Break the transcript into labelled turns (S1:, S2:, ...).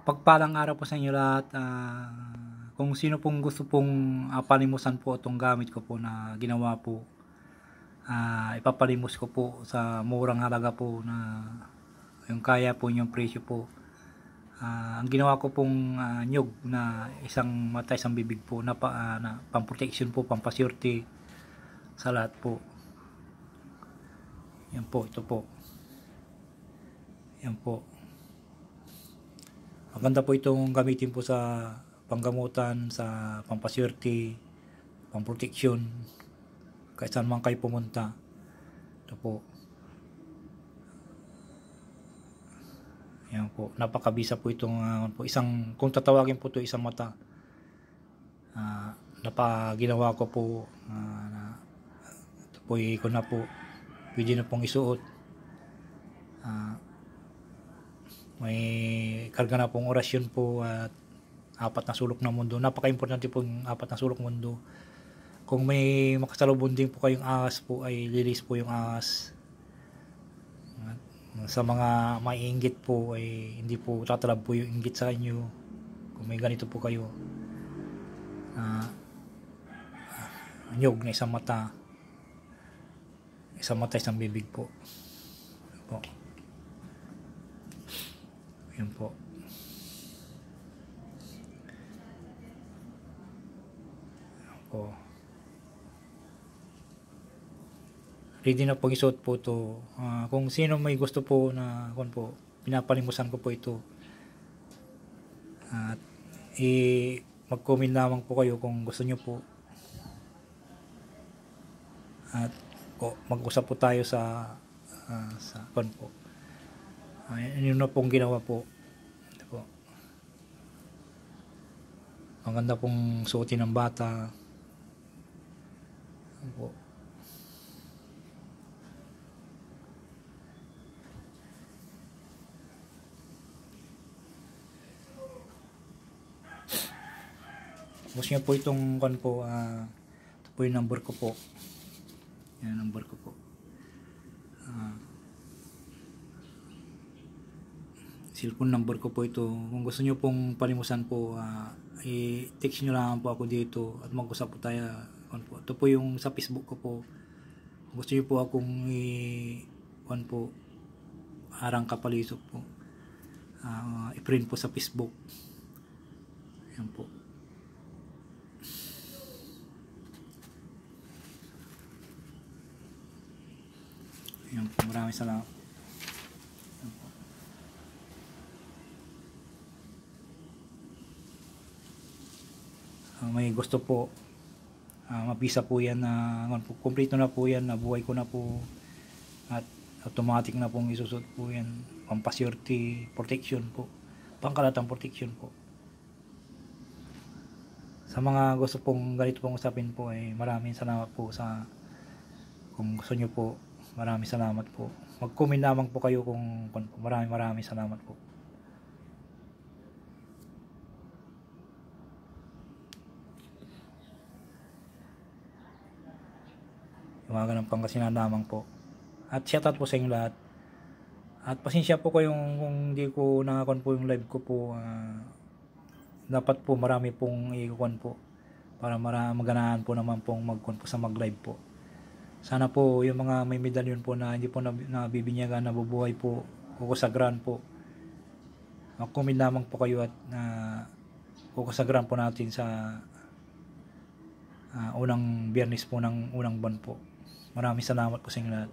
S1: Pagpalang araw po sa inyo lahat. Kung sino pong gusto pong palimusan po itong gamit ko po na ginawa po, ipapalimos ko po sa murang halaga po na yung kaya po yung presyo po. Ang ginawa ko pong nyug na isang mata isang bibig po na pang-protection po, pampasyurte sa lahat po. Yan po, ito po. Yan po. Maganda po itong gamitin po sa panggamutan, sa pampasyurte, pamproteksyon, kahit saan man kayo pumunta. Ito po. Yan po. Napakabisa po itong isang, kung tatawagin po ito isang mata. Napaginawa ko po. Ito po ko na po. Pwede na pong isuot. May karga na pong orasyon po at 4 na sulok ng mundo. Napaka-importante po yung 4 na sulok mundo. Kung may makasalubong din po kayong ahas po, ay lilis po yung ahas. Sa mga maiinggit po, ay hindi po tatalab po yung inggit sa inyo. Kung may ganito po kayo. Nyog na isang mata. Isang mata, isang bibig po. Po. Yun po. Yun po. Ready na po isuot po ito. Kung sino may gusto po na po, pinapalimusan ko po ito. At mag-comment lamang po kayo kung gusto nyo po. At mag-usap po tayo sa po. Yun na pong ginawa po. Ito po. Ang ganda pong suotin ng bata. Ito po. Gusto nyo po itong po, ito po yung number ko po. Yan ang number ko po. Cellphone number ko po ito. Kung gusto nyo pong palimusan po, i-text nyo lang po ako dito at mag-usap po tayo. Ito po yung sa Facebook ko po. Kung gusto nyo po akong po, Arang Kapalisok po. I-print po sa Facebook. Yan po. Yan po. Maraming salamat. May gusto po, mabisa po yan na kumpleto na po yan, nabuhay ko na po at automatic na pong isusot po yan, pampasyurte, protection po, pangkalatang protection po. Sa mga gusto pong ganito pong usapin po, ay maraming salamat po kung gusto nyo po. Maraming salamat po. Mag-comment lamang po kayo kung maraming salamat po. Yung mga ganang pangasinan lamang po. At shoutout po sa inyo lahat. At pasensya po kayong kung hindi ko nakakon po yung live ko po. Dapat po marami pong ikon po. Para maganahan po naman pong magkon po sa mag-live po. Sana po yung mga may medalyon po na hindi po nabibinyagan, nabubuhay po, kukusagran po. Mag-comment lamang po kayo at kukusagran po natin sa unang biyernes po ng unang buwan po. Maraming salamat po sa inyo lahat.